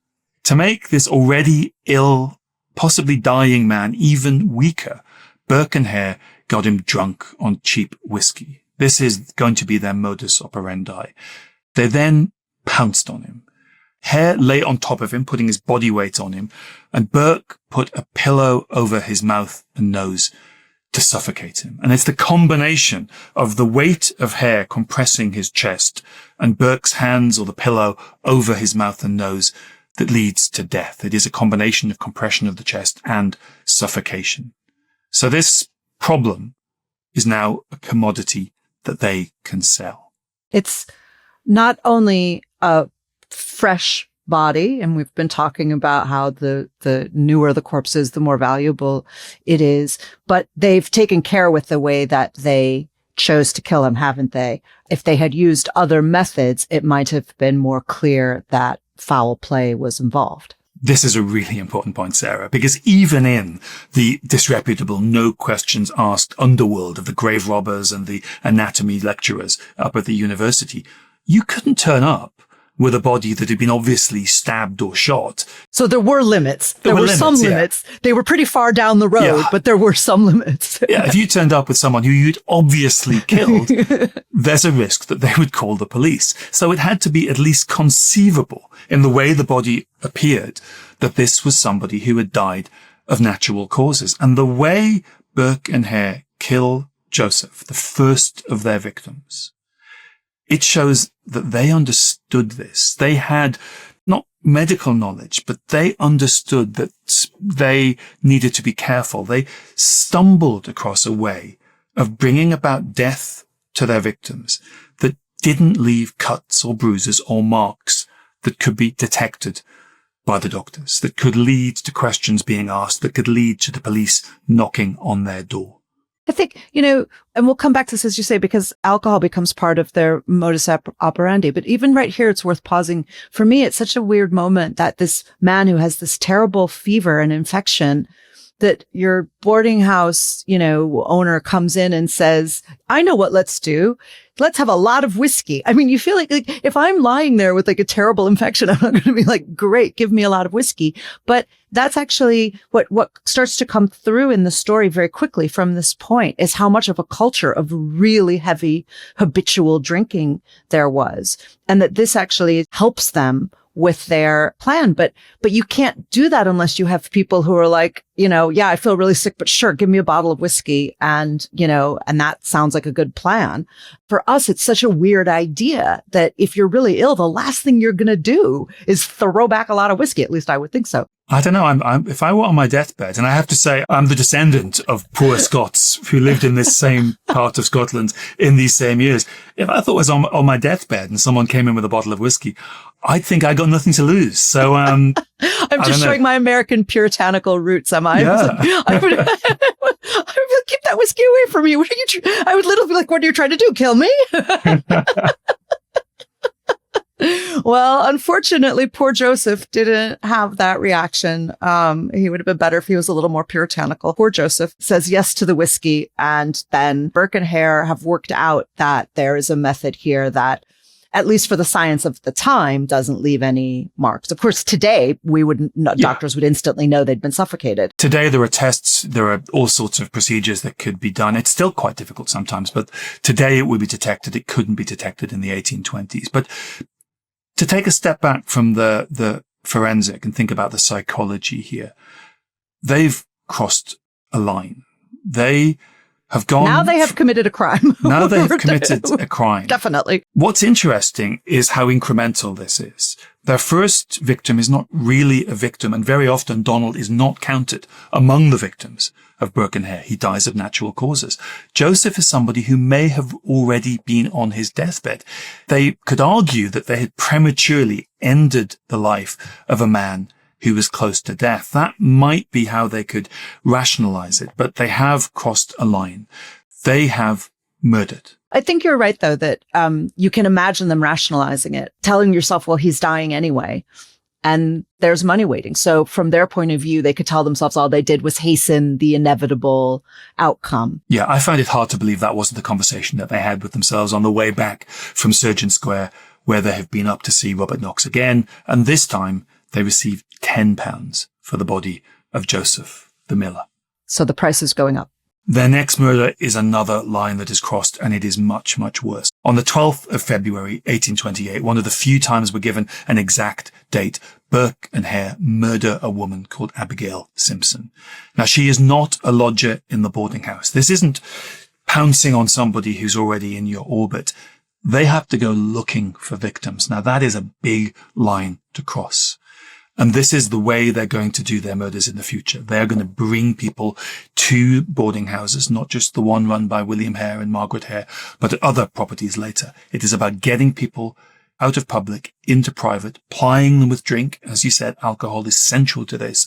[SPEAKER 2] To make this already ill, possibly dying man even weaker, Burke and Hare got him drunk on cheap whiskey. This is going to be their modus operandi. They then pounced on him. Hare lay on top of him, putting his body weight on him, and Burke put a pillow over his mouth and nose to suffocate him. And it's the combination of the weight of Hare compressing his chest and Burke's hands or the pillow over his mouth and nose that leads to death. It is a combination of compression of the chest and suffocation. So this problem is now a commodity that they can sell.
[SPEAKER 1] It's not only a fresh body, and we've been talking about how the newer the corpse is, the more valuable it is, but they've taken care with the way that they chose to kill him, haven't they? If they had used other methods, it might have been more clear that foul play was involved.
[SPEAKER 2] This is a really important point, Sarah, because even in the disreputable, no questions asked underworld of the grave robbers and the anatomy lecturers up at the university, you couldn't turn up with a body that had been obviously stabbed or shot.
[SPEAKER 1] So there were limits. There were some limits.
[SPEAKER 2] Yeah.
[SPEAKER 1] They were pretty far down the road, but there were some limits.
[SPEAKER 2] Yeah, if you turned up with someone who you'd obviously killed, there's a risk that they would call the police. So it had to be at least conceivable in the way the body appeared that this was somebody who had died of natural causes. And the way Burke and Hare kill Joseph, the first of their victims, it shows that they understood this. They had not medical knowledge, but they understood that they needed to be careful. They stumbled across a way of bringing about death to their victims that didn't leave cuts or bruises or marks that could be detected by the doctors, that could lead to questions being asked, that could lead to the police knocking on their door.
[SPEAKER 1] I think, and we'll come back to this, as you say, because alcohol becomes part of their modus operandi. But even right here, it's worth pausing. For me, it's such a weird moment that this man who has this terrible fever and infection, that your boarding house, owner comes in and says, I know what let's do. Let's have a lot of whiskey. I mean, you feel like if I'm lying there with like a terrible infection, I'm not going to be like, great, give me a lot of whiskey. But that's actually what starts to come through in the story very quickly from this point, is how much of a culture of really heavy habitual drinking there was. And that this actually helps them with their plan. But you can't do that unless you have people who are like, yeah, I feel really sick, but sure, give me a bottle of whiskey. And, and that sounds like a good plan. For us, it's such a weird idea that if you're really ill, the last thing you're going to do is throw back a lot of whiskey. At least I would think so.
[SPEAKER 2] I don't know. If I were on my deathbed, and I have to say, I'm the descendant of poor Scots who lived in this same part of Scotland in these same years. If I thought I was on my deathbed and someone came in with a bottle of whiskey, I'd think I got nothing to lose. So,
[SPEAKER 1] I'm just showing my American puritanical roots, am I?
[SPEAKER 2] Yeah.
[SPEAKER 1] I would keep that whiskey away from me. What are you? I would literally be like, what are you trying to do? Kill me? Well, unfortunately, poor Joseph didn't have that reaction. He would have been better if he was a little more puritanical. Poor Joseph says yes to the whiskey. And then Burke and Hare have worked out that there is a method here that, at least for the science of the time, doesn't leave any marks. Of course, today, doctors would instantly know they'd been suffocated.
[SPEAKER 2] Today, there are tests. There are all sorts of procedures that could be done. It's still quite difficult sometimes, but today it would be detected. It couldn't be detected in the 1820s. But to take a step back from the forensic and think about the psychology here, they've crossed a line. They have gone.
[SPEAKER 1] Now they have committed a crime.
[SPEAKER 2] Now they have committed a crime.
[SPEAKER 1] Definitely.
[SPEAKER 2] What's interesting is how incremental this is. Their first victim is not really a victim, and very often Donald is not counted among the victims of Burke and Hare. He dies of natural causes. Joseph is somebody who may have already been on his deathbed. They could argue that they had prematurely ended the life of a man who was close to death. That might be how they could rationalize it, but they have crossed a line. They have murdered.
[SPEAKER 1] I think you're right, though, that you can imagine them rationalizing it, telling yourself, well, he's dying anyway, and there's money waiting. So from their point of view, they could tell themselves all they did was hasten the inevitable outcome.
[SPEAKER 2] Yeah, I find it hard to believe that wasn't the conversation that they had with themselves on the way back from Surgeon Square, where they have been up to see Robert Knox again, and this time they received £10 for the body of Joseph the miller.
[SPEAKER 1] So the price is going up.
[SPEAKER 2] Their next murder is another line that is crossed, and it is much, much worse. On the 12th of February, 1828, one of the few times we're given an exact date, Burke and Hare murder a woman called Abigail Simpson. Now, she is not a lodger in the boarding house. This isn't pouncing on somebody who's already in your orbit. They have to go looking for victims. Now, that is a big line to cross. And this is the way they're going to do their murders in the future. They're going to bring people to boarding houses, not just the one run by William Hare and Margaret Hare, but at other properties later. It is about getting people out of public into private, plying them with drink. As you said, alcohol is central to this,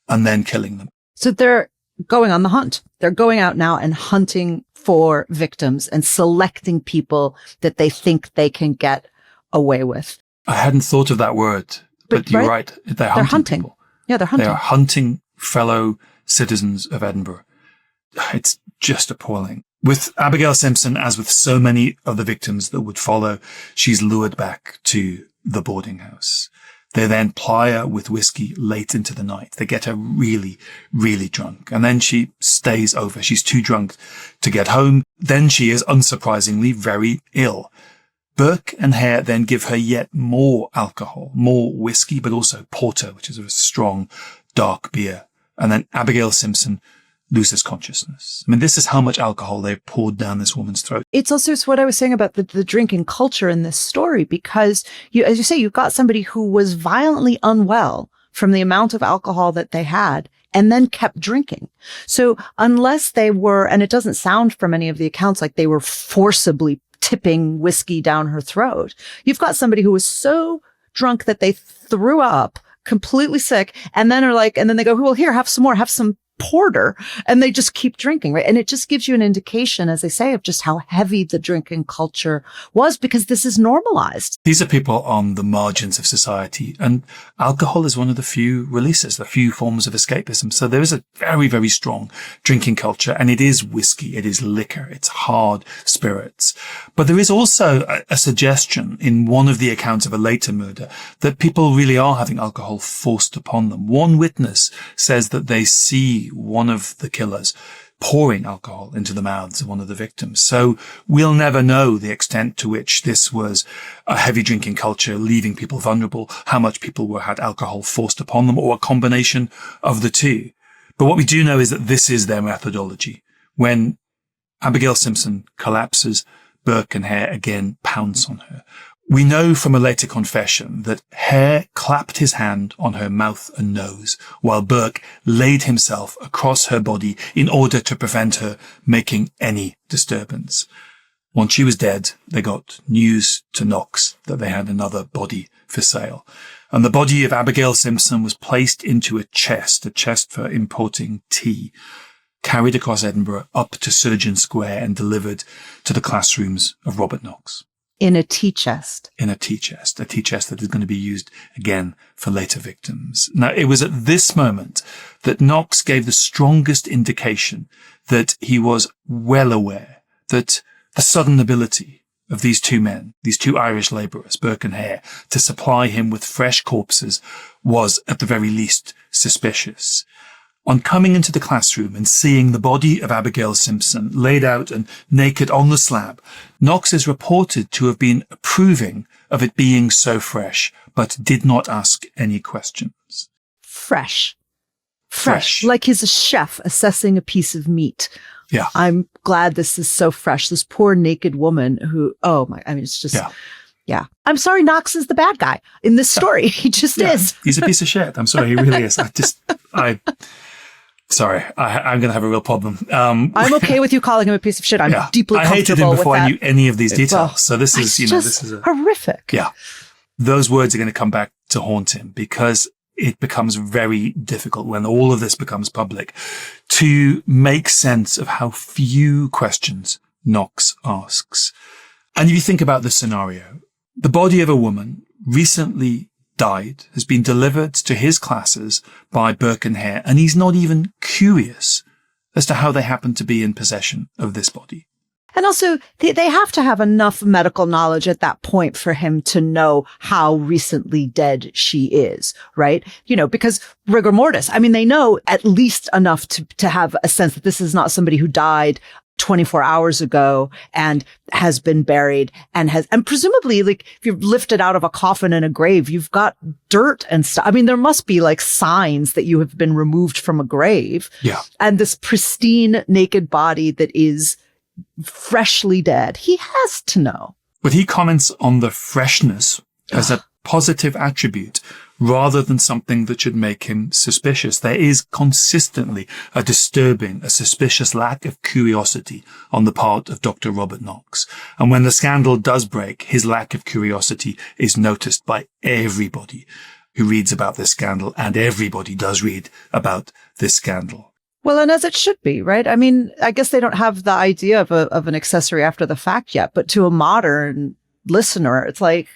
[SPEAKER 2] and then killing them.
[SPEAKER 1] So they're going on the hunt. They're going out now and hunting for victims and selecting people that they think they can get away with.
[SPEAKER 2] I hadn't thought of that word. But you're right. They're hunting people.
[SPEAKER 1] Yeah, they're hunting.
[SPEAKER 2] They are hunting fellow citizens of Edinburgh. It's just appalling. With Abigail Simpson, as with so many of the victims that would follow, she's lured back to the boarding house. They then ply her with whiskey late into the night. They get her really, really drunk. And then she stays over. She's too drunk to get home. Then she is, unsurprisingly, very ill. Burke and Hare then give her yet more alcohol, more whiskey, but also porter, which is a strong, dark beer. And then Abigail Simpson loses consciousness. I mean, this is how much alcohol they've poured down this woman's throat.
[SPEAKER 1] It's also what I was saying about the drinking culture in this story, because as you say, you've got somebody who was violently unwell from the amount of alcohol that they had and then kept drinking. So unless they were, and it doesn't sound from any of the accounts like they were forcibly tipping whiskey down her throat, you've got somebody who was so drunk that they threw up, completely sick, and then and then they go, well, here, have some more, have some porter, and they just keep drinking, right? And it just gives you an indication, as they say, of just how heavy the drinking culture was, because this is normalized.
[SPEAKER 2] These are people on the margins of society, and alcohol is one of the few releases, the few forms of escapism. So there is a very, very strong drinking culture, and it is whiskey, it is liquor, it's hard spirits. But there is also a suggestion in one of the accounts of a later murder that people really are having alcohol forced upon them. One witness says that they see one of the killers pouring alcohol into the mouths of one of the victims. So we'll never know the extent to which this was a heavy drinking culture, leaving people vulnerable, how much people had alcohol forced upon them, or a combination of the two. But what we do know is that this is their methodology. When Abigail Simpson collapses, Burke and Hare again pounce on her. We know from a later confession that Hare clapped his hand on her mouth and nose, while Burke laid himself across her body in order to prevent her making any disturbance. Once she was dead, they got news to Knox that they had another body for sale. And the body of Abigail Simpson was placed into a chest for importing tea, carried across Edinburgh up to Surgeon Square and delivered to the classrooms of Robert Knox.
[SPEAKER 1] In a tea chest.
[SPEAKER 2] In a tea chest that is going to be used again for later victims. Now, it was at this moment that Knox gave the strongest indication that he was well aware that the sudden ability of these two men, these two Irish labourers, Burke and Hare, to supply him with fresh corpses was at the very least suspicious. On coming into the classroom and seeing the body of Abigail Simpson laid out and naked on the slab, Knox is reported to have been approving of it being so fresh, but did not ask any questions.
[SPEAKER 1] Fresh. Like he's a chef assessing a piece of meat.
[SPEAKER 2] Yeah.
[SPEAKER 1] I'm glad this is so fresh. This poor naked woman who, it's just... Yeah. I'm sorry, Knox is the bad guy in this story. He just is.
[SPEAKER 2] He's a piece of shit. I'm sorry, he really is. Sorry, I'm going to have a real problem.
[SPEAKER 1] I'm okay with you calling him a piece of shit. I'm deeply comfortable with that.
[SPEAKER 2] I hated him before I knew any of these details. Well, so this is
[SPEAKER 1] horrific.
[SPEAKER 2] Yeah. Those words are going to come back to haunt him, because it becomes very difficult when all of this becomes public to make sense of how few questions Knox asks. And if you think about the scenario, the body of a woman recently died, has been delivered to his classes by Burke and Hare, and he's not even curious as to how they happen to be in possession of this body.
[SPEAKER 1] And also, they have to have enough medical knowledge at that point for him to know how recently dead she is, right? Because rigor mortis, they know at least enough to have a sense that this is not somebody who died 24 hours ago and has been buried and presumably, like, if you're lifted out of a coffin in a grave, you've got dirt and stuff. There must be like signs that you have been removed from a grave.
[SPEAKER 2] Yeah.
[SPEAKER 1] And this pristine naked body that is freshly dead, he has to know.
[SPEAKER 2] But he comments on the freshness as a positive attribute rather than something that should make him suspicious. There is consistently a suspicious lack of curiosity on the part of Dr. Robert Knox. And when the scandal does break, his lack of curiosity is noticed by everybody who reads about this scandal, and everybody does read about this scandal.
[SPEAKER 1] Well, and as it should be, right? I guess they don't have the idea of an accessory after the fact yet, but to a modern listener, it's like,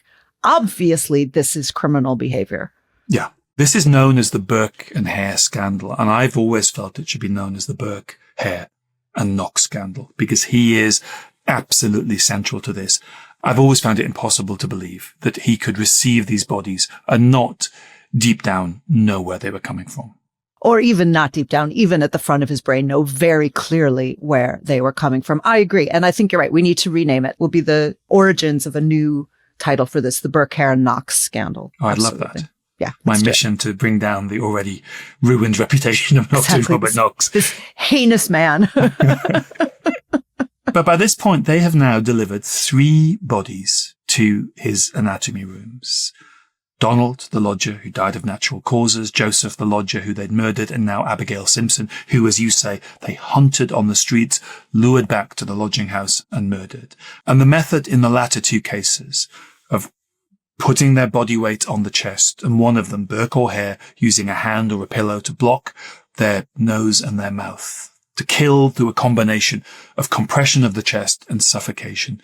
[SPEAKER 1] obviously, this is criminal behavior.
[SPEAKER 2] Yeah. This is known as the Burke and Hare scandal. And I've always felt it should be known as the Burke, Hare and Knox scandal, because he is absolutely central to this. I've always found it impossible to believe that he could receive these bodies and not deep down know where they were coming from.
[SPEAKER 1] Or even not deep down, even at the front of his brain, know very clearly where they were coming from. I agree. And I think you're right. We need to rename it. Will be the origins of a new title for this, the Burke, Hare, Knox scandal.
[SPEAKER 2] Oh, I'd love that.
[SPEAKER 1] Yeah.
[SPEAKER 2] My mission to bring down the already ruined reputation of Dr. Robert Knox.
[SPEAKER 1] This heinous man.
[SPEAKER 2] But by this point, they have now delivered 3 bodies to his anatomy rooms. Donald, the lodger, who died of natural causes, Joseph, the lodger, who they'd murdered, and now Abigail Simpson, who, as you say, they hunted on the streets, lured back to the lodging house and murdered. And the method in the latter 2 cases of putting their body weight on the chest, and one of them, Burke or Hare, using a hand or a pillow to block their nose and their mouth, to kill through a combination of compression of the chest and suffocation.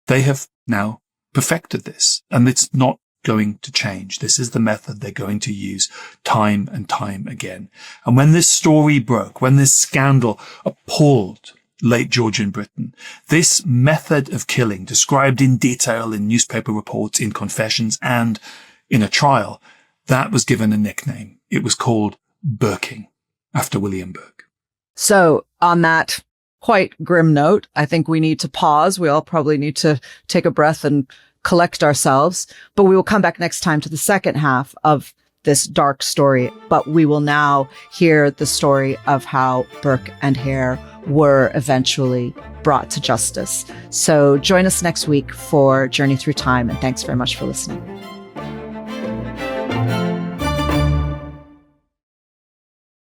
[SPEAKER 2] They have now perfected this, and it's not going to change. This is the method they're going to use time and time again. And when this story broke, when this scandal appalled late Georgian Britain, this method of killing, described in detail in newspaper reports, in confessions, and in a trial, that was given a nickname. It was called Burking, after William Burke.
[SPEAKER 1] So on that quite grim note, I think we need to pause. We all probably need to take a breath and collect ourselves, but we will come back next time to the second half of this dark story. But we will now hear the story of how Burke and Hare were eventually brought to justice. So join us next week for Journey Through Time, and thanks very much for listening.